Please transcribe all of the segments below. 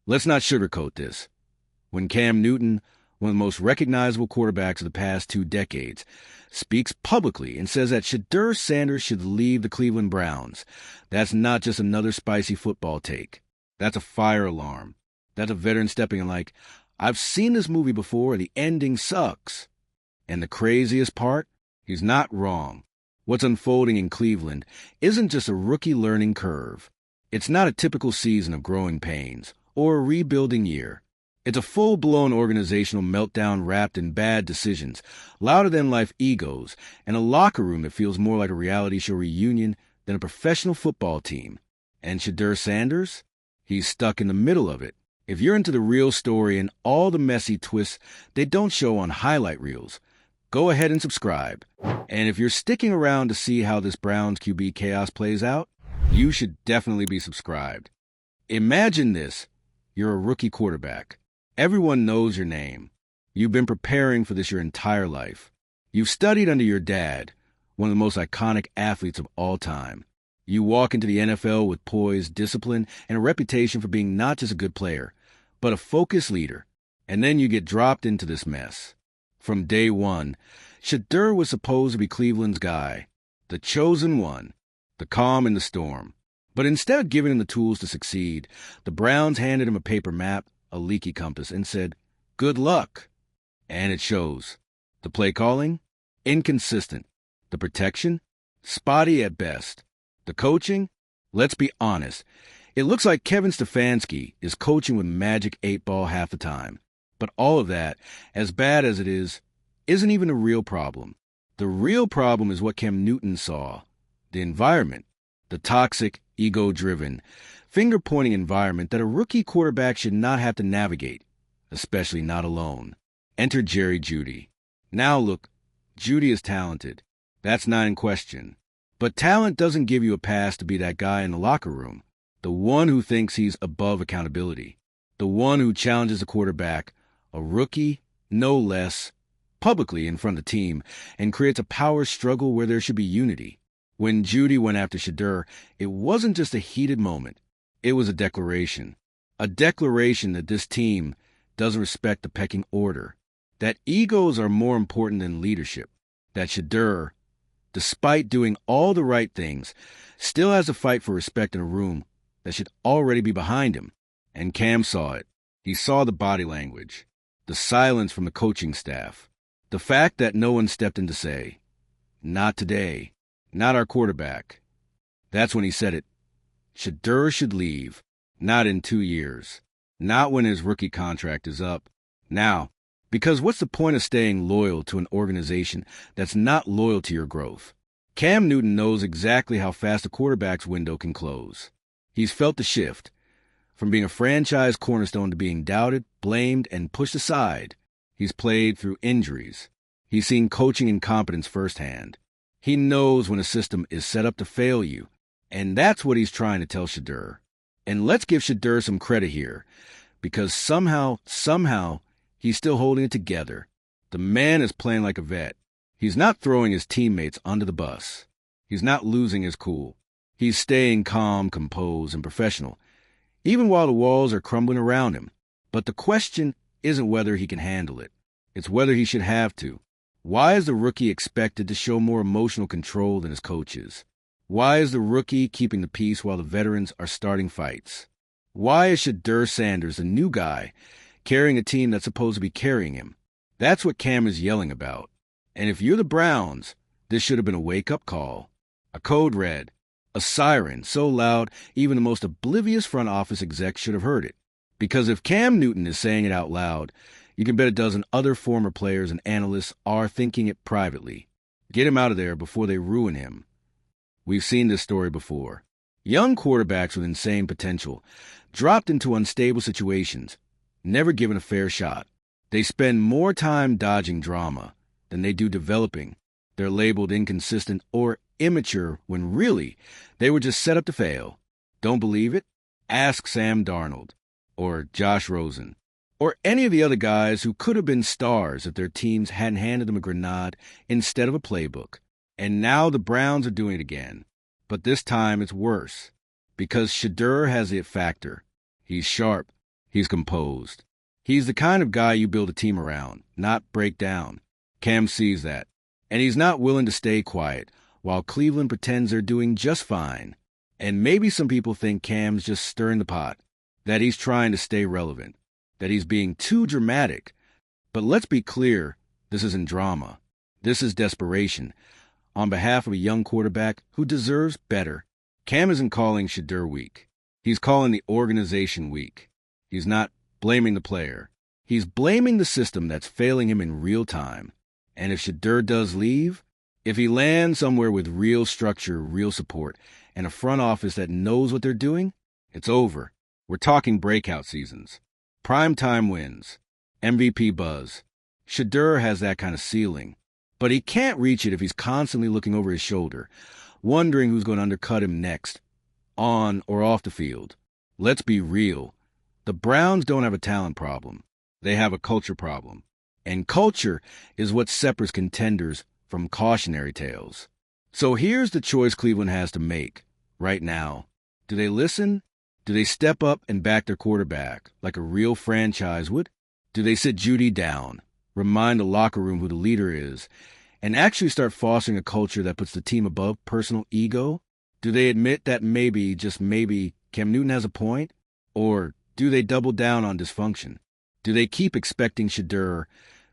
Let's not sugarcoat this. When Cam Newton, one of the most recognizable quarterbacks of the past 2 decades, speaks publicly and says that Shedeur Sanders should leave the Cleveland Browns, that's not just another spicy football take. That's a fire alarm. That's a veteran stepping in like, I've seen this movie before, the ending sucks. And the craziest part? He's not wrong. What's unfolding in Cleveland isn't just a rookie learning curve. It's not a typical season of growing pains or a rebuilding year. It's a full-blown organizational meltdown wrapped in bad decisions, louder-than-life egos, and a locker room that feels more like a reality show reunion than a professional football team. And Shedeur Sanders? He's stuck in the middle of it. If you're into the real story and all the messy twists they don't show on highlight reels, go ahead and subscribe. And if you're sticking around to see how this Browns QB chaos plays out, you should definitely be subscribed. Imagine this. You're a rookie quarterback. Everyone knows your name. You've been preparing for this your entire life. You've studied under your dad, one of the most iconic athletes of all time. You walk into the NFL with poise, discipline, and a reputation for being not just a good player, but a focused leader. And then you get dropped into this mess. From day one, Shedeur was supposed to be Cleveland's guy, the chosen one, the calm in the storm. But instead of giving him the tools to succeed, the Browns handed him a paper map, a leaky compass, and said, good luck. And it shows. The play calling? Inconsistent. The protection? Spotty at best. The coaching? Let's be honest. It looks like Kevin Stefanski is coaching with Magic 8-Ball half the time. But all of that, as bad as it is, isn't even a real problem. The real problem is what Cam Newton saw. The environment. The toxic, ego-driven, finger-pointing environment that a rookie quarterback should not have to navigate, especially not alone. Enter Jeudy. Now look, Jeudy is talented. That's not in question. But talent doesn't give you a pass to be that guy in the locker room, the one who thinks he's above accountability, the one who challenges a quarterback, a rookie, no less, publicly in front of the team, and creates a power struggle where there should be unity. When Jeudy went after Shedeur, it wasn't just a heated moment. It was a declaration that this team doesn't respect the pecking order, that egos are more important than leadership, that Shedeur, despite doing all the right things, still has a fight for respect in a room that should already be behind him. And Cam saw it. He saw the body language, the silence from the coaching staff, the fact that no one stepped in to say, not today, not our quarterback. That's when he said it. Shedeur should leave, not in 2 years, not when his rookie contract is up, now. Because what's the point of staying loyal to an organization that's not loyal to your growth? Cam Newton knows exactly how fast a quarterback's window can close. He's felt the shift, from being a franchise cornerstone to being doubted, blamed, and pushed aside. He's played through injuries. He's seen coaching incompetence firsthand. He knows when a system is set up to fail you, and that's what he's trying to tell Shedeur. And let's give Shedeur some credit here, because somehow, he's still holding it together. The man is playing like a vet. He's not throwing his teammates under the bus. He's not losing his cool. He's staying calm, composed, and professional, even while the walls are crumbling around him. But the question isn't whether he can handle it. It's whether he should have to. Why is the rookie expected to show more emotional control than his coaches? Why is the rookie keeping the peace while the veterans are starting fights? Why is Shedeur Sanders, the new guy, carrying a team that's supposed to be carrying him? That's what Cam is yelling about. And if you're the Browns, this should have been a wake-up call. A code red. A siren so loud even the most oblivious front office exec should have heard it. Because if Cam Newton is saying it out loud, you can bet a dozen other former players and analysts are thinking it privately. Get him out of there before they ruin him. We've seen this story before. Young quarterbacks with insane potential, dropped into unstable situations, never given a fair shot. They spend more time dodging drama than they do developing. They're labeled inconsistent or immature when really they were just set up to fail. Don't believe it? Ask Sam Darnold or Josh Rosen, or any of the other guys who could have been stars if their teams hadn't handed them a grenade instead of a playbook. And now the Browns are doing it again. But this time it's worse, because Shedeur has the it factor. He's sharp, He's composed. He's the kind of guy you build a team around, not break down. Cam sees that, and he's not willing to stay quiet, while Cleveland pretends they're doing just fine. And maybe some people think Cam's just stirring the pot, that he's trying to stay relevant, that he's being too dramatic. But let's be clear, this isn't drama. This is desperation, on behalf of a young quarterback who deserves better. Cam isn't calling Shedeur weak. He's calling the organization weak. He's not blaming the player. He's blaming the system that's failing him in real time. And if Shedeur does leave, if he lands somewhere with real structure, real support, and a front office that knows what they're doing, it's over. We're talking breakout seasons, primetime wins, MVP buzz. Shedeur has that kind of ceiling, but he can't reach it if he's constantly looking over his shoulder, wondering who's going to undercut him next, on or off the field. Let's be real. The Browns don't have a talent problem. They have a culture problem. And culture is what separates contenders from cautionary tales. So here's the choice Cleveland has to make right now. Do they listen? Do they step up and back their quarterback like a real franchise would? Do they sit Jeudy down, remind the locker room who the leader is, and actually start fostering a culture that puts the team above personal ego? Do they admit that maybe, just maybe, Cam Newton has a point? Or do they double down on dysfunction? Do they keep expecting Shedeur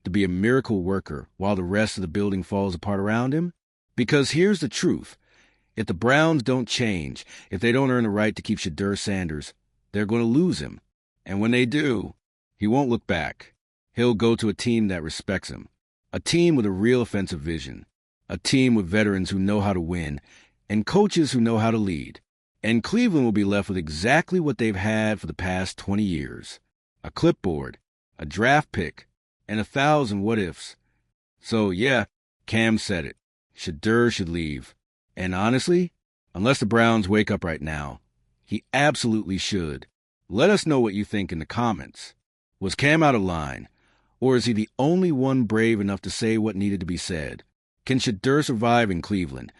to be a miracle worker while the rest of the building falls apart around him? Because here's the truth. If the Browns don't change, if they don't earn the right to keep Shedeur Sanders, they're going to lose him. And when they do, he won't look back. He'll go to a team that respects him, a team with a real offensive vision, a team with veterans who know how to win, and coaches who know how to lead. And Cleveland will be left with exactly what they've had for the past 20 years. A clipboard, a draft pick, and 1,000 what-ifs. So, yeah, Cam said it. Shedeur should leave. And honestly, unless the Browns wake up right now, he absolutely should. Let us know what you think in the comments. Was Cam out of line? Or is he the only one brave enough to say what needed to be said? Can Shedeur survive in Cleveland?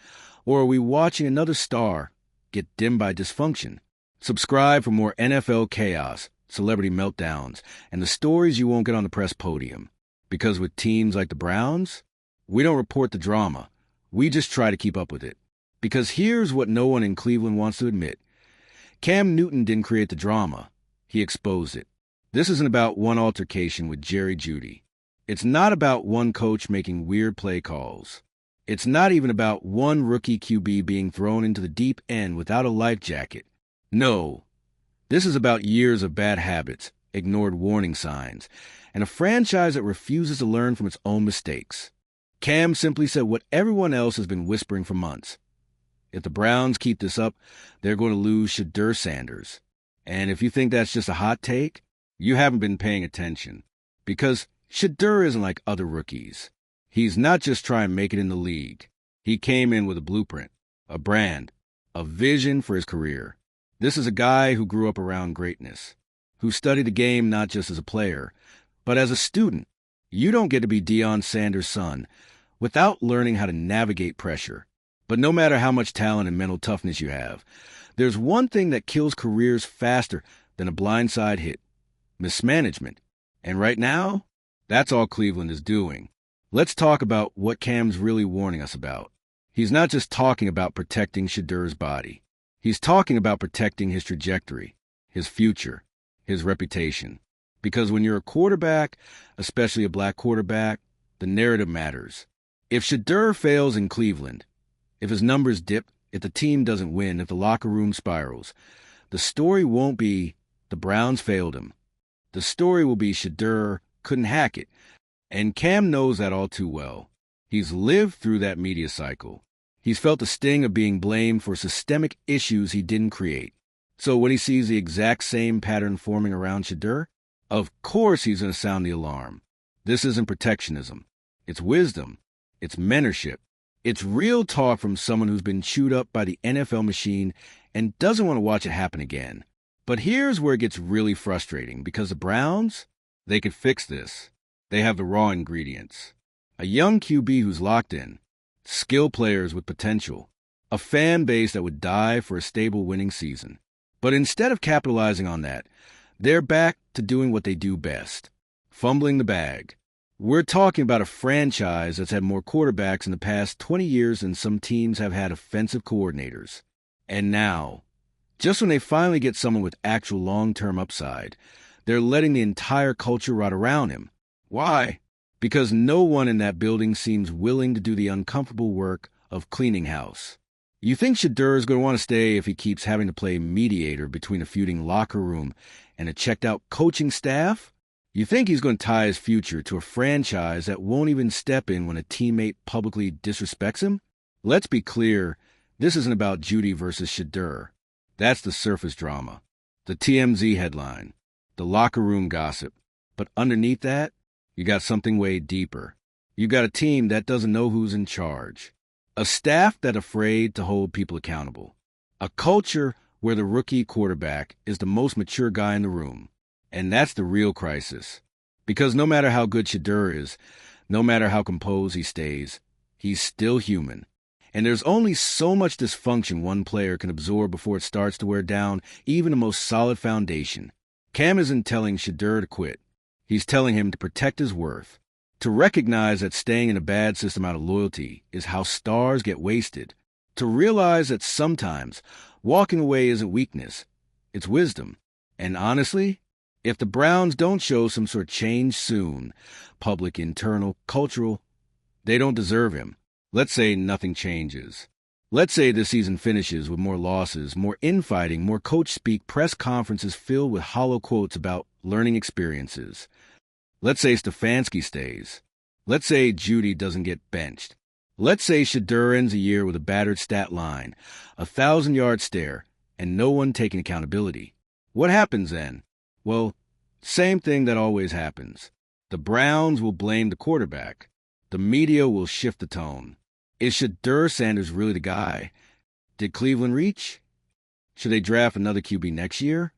Or are we watching another star get dimmed by dysfunction? Subscribe for more NFL chaos, celebrity meltdowns, and the stories you won't get on the press podium. Because with teams like the Browns, we don't report the drama. We just try to keep up with it. Because here's what no one in Cleveland wants to admit. Cam Newton didn't create the drama. He exposed it. This isn't about one altercation with Jeudy. It's not about one coach making weird play calls. It's not even about one rookie QB being thrown into the deep end without a life jacket. No. This is about years of bad habits, ignored warning signs, and a franchise that refuses to learn from its own mistakes. Cam simply said what everyone else has been whispering for months. If the Browns keep this up, they're going to lose Shedeur Sanders. And if you think that's just a hot take, you haven't been paying attention. Because Shedeur isn't like other rookies. He's not just trying to make it in the league. He came in with a blueprint, a brand, a vision for his career. This is a guy who grew up around greatness, who studied the game not just as a player, but as a student. You don't get to be Deion Sanders' son without learning how to navigate pressure. But no matter how much talent and mental toughness you have, there's one thing that kills careers faster than a blindside hit: mismanagement. And right now, that's all Cleveland is doing. Let's talk about what Cam's really warning us about. He's not just talking about protecting Shedeur's body. He's talking about protecting his trajectory, his future, his reputation. Because when you're a quarterback, especially a black quarterback, the narrative matters. If Shedeur fails in Cleveland, if his numbers dip, if the team doesn't win, if the locker room spirals, the story won't be the Browns failed him. The story will be Shedeur couldn't hack it. And Cam knows that all too well. He's lived through that media cycle. He's felt the sting of being blamed for systemic issues he didn't create. So when he sees the exact same pattern forming around Shedeur, of course he's going to sound the alarm. This isn't protectionism. It's wisdom. It's mentorship. It's real talk from someone who's been chewed up by the NFL machine and doesn't want to watch it happen again. But here's where it gets really frustrating, because the Browns, they could fix this. They have the raw ingredients. A young QB who's locked in, skill players with potential, a fan base that would die for a stable winning season. But instead of capitalizing on that, They're back to doing what they do best, fumbling the bag. We're talking about a franchise that's had more quarterbacks in the past 20 years than some teams have had offensive coordinators. And now, just when they finally get someone with actual long-term upside, they're letting the entire culture rot around him. Why? Because no one in that building seems willing to do the uncomfortable work of cleaning house. You think Shedeur is going to want to stay if he keeps having to play mediator between a feuding locker room and a checked-out coaching staff? You think he's going to tie his future to a franchise that won't even step in when a teammate publicly disrespects him? Let's be clear, this isn't about Jeudy versus Shedeur. That's the surface drama, the TMZ headline, the locker room gossip. But underneath that, you got something way deeper. You got a team that doesn't know who's in charge. A staff that's afraid to hold people accountable. A culture where the rookie quarterback is the most mature guy in the room. And that's the real crisis. Because no matter how good Shedeur is, no matter how composed he stays, he's still human. And there's only so much dysfunction one player can absorb before it starts to wear down even the most solid foundation. Cam isn't telling Shedeur to quit. He's telling him to protect his worth. To recognize that staying in a bad system out of loyalty is how stars get wasted. To realize that sometimes walking away isn't weakness, it's wisdom. And honestly, if the Browns don't show some sort of change soon, public, internal, cultural, they don't deserve him. Let's say nothing changes. Let's say this season finishes with more losses, more infighting, more coach-speak press conferences filled with hollow quotes about learning experiences. Let's say Stefanski stays. Let's say Jeudy doesn't get benched. Let's say Shedeur ends the year with a battered stat line, 1,000-yard stare, and no one taking accountability. What happens then? Well, same thing that always happens. The Browns will blame the quarterback. The media will shift the tone. Is Shedeur Sanders really the guy? Did Cleveland reach? Should they draft another QB next year?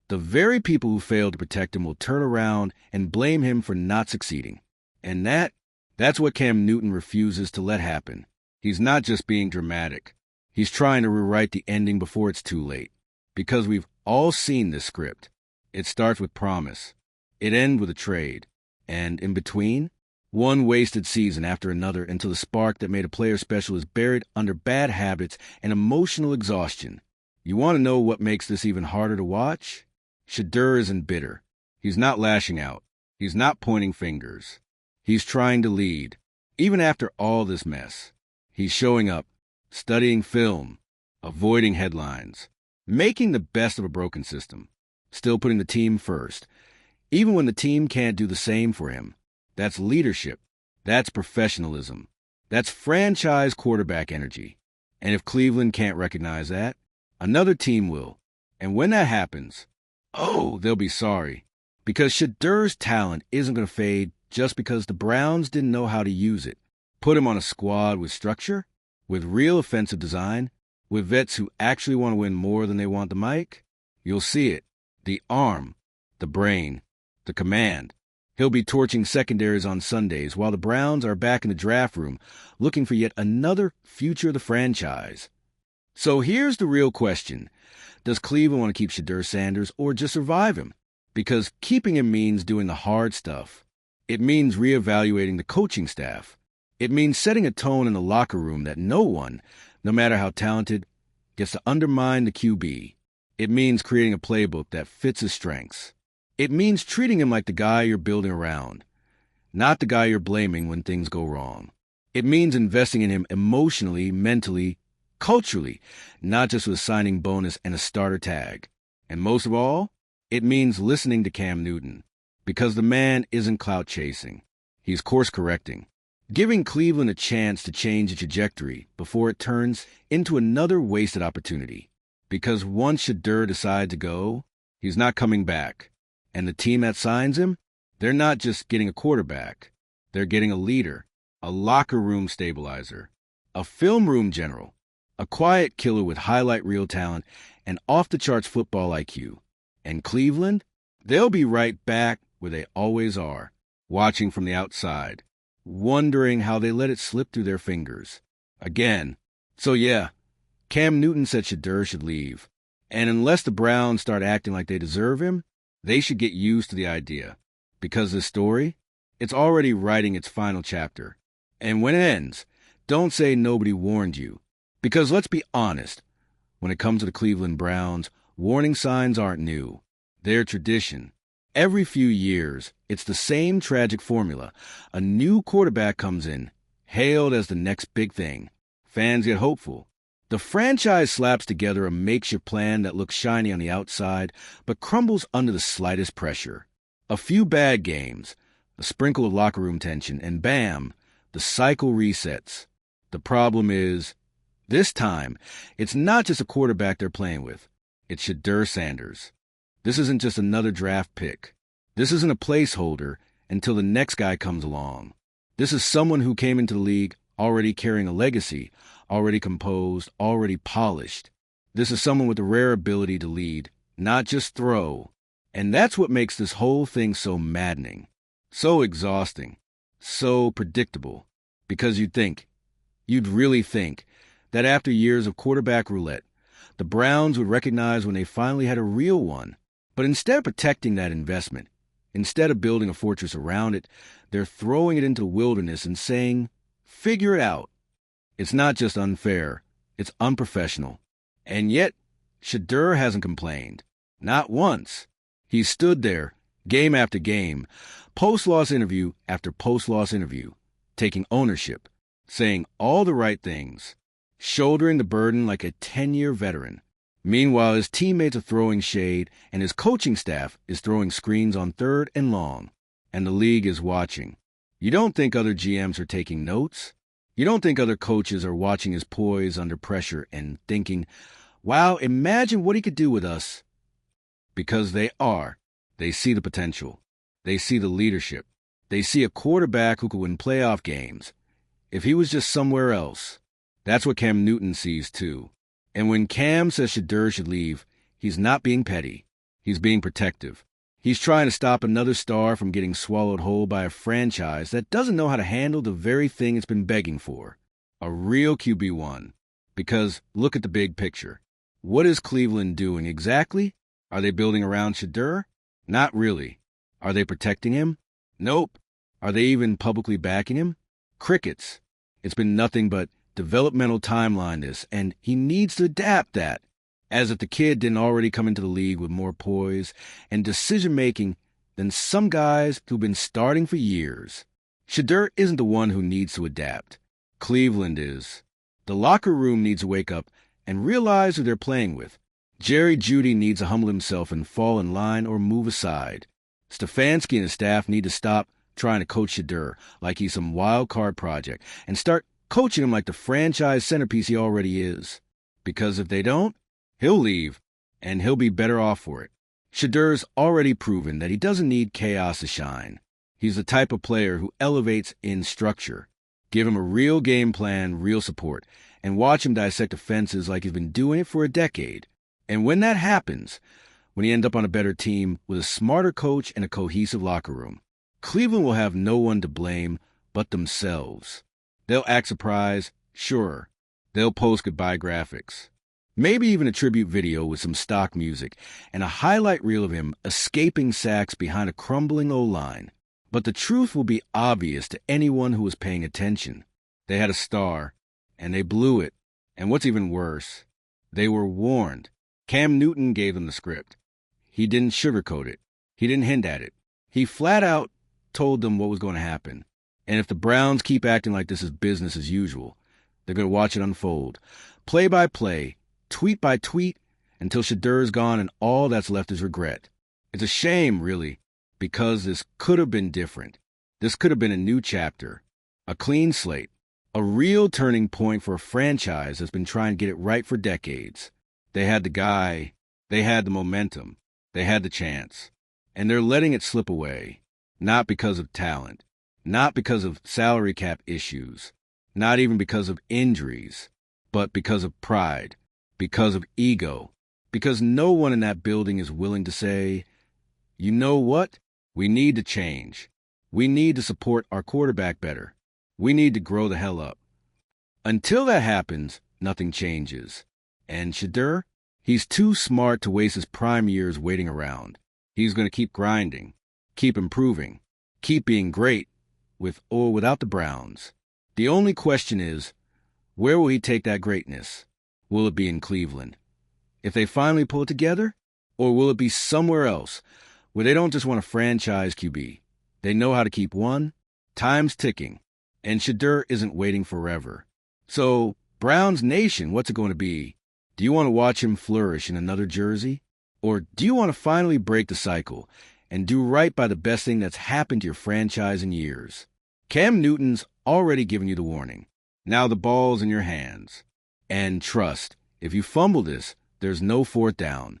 The very people who failed to protect him will turn around and blame him for not succeeding. And that's what Cam Newton refuses to let happen. He's not just being dramatic. He's trying to rewrite the ending before it's too late. Because we've all seen this script. It starts with promise. It ends with a trade. And in between, one wasted season after another until the spark that made a player special is buried under bad habits and emotional exhaustion. You want to know what makes this even harder to watch? Shedeur isn't bitter. He's not lashing out. He's not pointing fingers. He's trying to lead. Even after all this mess, he's showing up, studying film, avoiding headlines, making the best of a broken system, still putting the team first, even when the team can't do the same for him. That's leadership. That's professionalism. That's franchise quarterback energy. And if Cleveland can't recognize that, another team will. And when that happens, they'll be sorry. Because Shedeur's talent isn't going to fade just because the Browns didn't know how to use it. Put him on a squad with structure, with real offensive design, with vets who actually want to win more than they want the mic. You'll see it. The arm, the brain, the command. He'll be torching secondaries on Sundays while the Browns are back in the draft room looking for yet another future of the franchise. So here's the real question. Does Cleveland want to keep Shedeur Sanders or just survive him? Because keeping him means doing the hard stuff. It means reevaluating the coaching staff. It means setting a tone in the locker room that no one, no matter how talented, gets to undermine the QB. It means creating a playbook that fits his strengths. It means treating him like the guy you're building around, not the guy you're blaming when things go wrong. It means investing in him emotionally, mentally, culturally, not just with a signing bonus and a starter tag. And most of all, it means listening to Cam Newton, because the man isn't clout chasing. He's course correcting, giving Cleveland a chance to change the trajectory before it turns into another wasted opportunity. Because once Shedeur decides to go, he's not coming back. And the team that signs him, they're not just getting a quarterback. They're getting a leader, a locker room stabilizer, a film room general, a quiet killer with highlight reel talent and off-the-charts football IQ. And Cleveland, they'll be right back where they always are, watching from the outside, wondering how they let it slip through their fingers. Again. So yeah, Cam Newton said Shedeur should leave. And unless the Browns start acting like they deserve him, They should get used to the idea. Because this story, it's already writing its final chapter. And when it ends, don't say nobody warned you. Because let's be honest, when it comes to the Cleveland Browns, warning signs aren't new. They're tradition. Every few years, it's the same tragic formula. A new quarterback comes in, hailed as the next big thing. Fans get hopeful. The franchise slaps together a makeshift plan that looks shiny on the outside, but crumbles under the slightest pressure. A few bad games, a sprinkle of locker room tension, and bam, the cycle resets. The problem is, this time, it's not just a quarterback they're playing with. It's Shedeur Sanders. This isn't just another draft pick. This isn't a placeholder until the next guy comes along. This is someone who came into the league already carrying a legacy, already composed, already polished. This is someone with a rare ability to lead, not just throw. And that's what makes this whole thing so maddening, so exhausting, so predictable. Because you'd really think, that after years of quarterback roulette, the Browns would recognize when they finally had a real one. But instead of protecting that investment, instead of building a fortress around it, they're throwing it into the wilderness and saying, figure it out. It's not just unfair, it's unprofessional. And yet, Shedeur hasn't complained. Not once. He's stood there, game after game, post-loss interview after post-loss interview, taking ownership, saying all the right things, shouldering the burden like a 10-year veteran. Meanwhile, his teammates are throwing shade, and his coaching staff is throwing screens on third and long, and the league is watching. You don't think other GMs are taking notes? You don't think other coaches are watching his poise under pressure and thinking, wow, imagine what he could do with us? Because they are. They see the potential. They see the leadership. They see a quarterback who could win playoff games. If he was just somewhere else. That's what Cam Newton sees too. And when Cam says Shedeur should leave, he's not being petty. He's being protective. He's trying to stop another star from getting swallowed whole by a franchise that doesn't know how to handle the very thing it's been begging for. A real QB1. Because look at the big picture. What is Cleveland doing exactly? Are they building around Shedeur? Not really. Are they protecting him? Nope. Are they even publicly backing him? Crickets. It's been nothing but developmental timeline this, and he needs to adapt that. As if the kid didn't already come into the league with more poise and decision-making than some guys who've been starting for years. Shedeur isn't the one who needs to adapt. Cleveland is. The locker room needs to wake up and realize who they're playing with. Jeudy needs to humble himself and fall in line or move aside. Stefanski and his staff need to stop trying to coach Shedeur like he's some wild card project and start coaching him like the franchise centerpiece he already is. Because if they don't, he'll leave, and he'll be better off for it. Shedeur's already proven that he doesn't need chaos to shine. He's the type of player who elevates in structure. Give him a real game plan, real support, and watch him dissect offenses like he's been doing it for a decade. And when that happens, when he ends up on a better team with a smarter coach and a cohesive locker room, Cleveland will have no one to blame but themselves. They'll act surprised, sure. They'll post goodbye graphics. Maybe even a tribute video with some stock music and a highlight reel of him escaping sacks behind a crumbling O-line. But the truth will be obvious to anyone who was paying attention. They had a star, and they blew it. And what's even worse, they were warned. Cam Newton gave them the script. He didn't sugarcoat it. He didn't hint at it. He flat out told them what was going to happen. And if the Browns keep acting like this is business as usual, they're going to watch it unfold, play by play, tweet by tweet, until Shedeur's gone and all that's left is regret. It's a shame, really, because this could have been different. This could have been a new chapter, a clean slate, a real turning point for a franchise that's been trying to get it right for decades. They had the guy, they had the momentum, they had the chance, and they're letting it slip away, not because of talent, not because of salary cap issues, not even because of injuries, but because of pride, because of ego, because no one in that building is willing to say, you know what? We need to change. We need to support our quarterback better. We need to grow the hell up. Until that happens, nothing changes. And Shedeur, he's too smart to waste his prime years waiting around. He's going to keep grinding, keep improving, keep being great, with or without the Browns. The only question is, where will he take that greatness? Will it be in Cleveland, if they finally pull it together? Or will it be somewhere else, where they don't just want a franchise QB? They know how to keep one. Time's ticking, and Shedeur isn't waiting forever. So, Browns Nation, what's it going to be? Do you want to watch him flourish in another jersey? Or do you want to finally break the cycle and do right by the best thing that's happened to your franchise in years? Cam Newton's already given you the warning. Now the ball's in your hands. And trust, if you fumble this, there's no fourth down.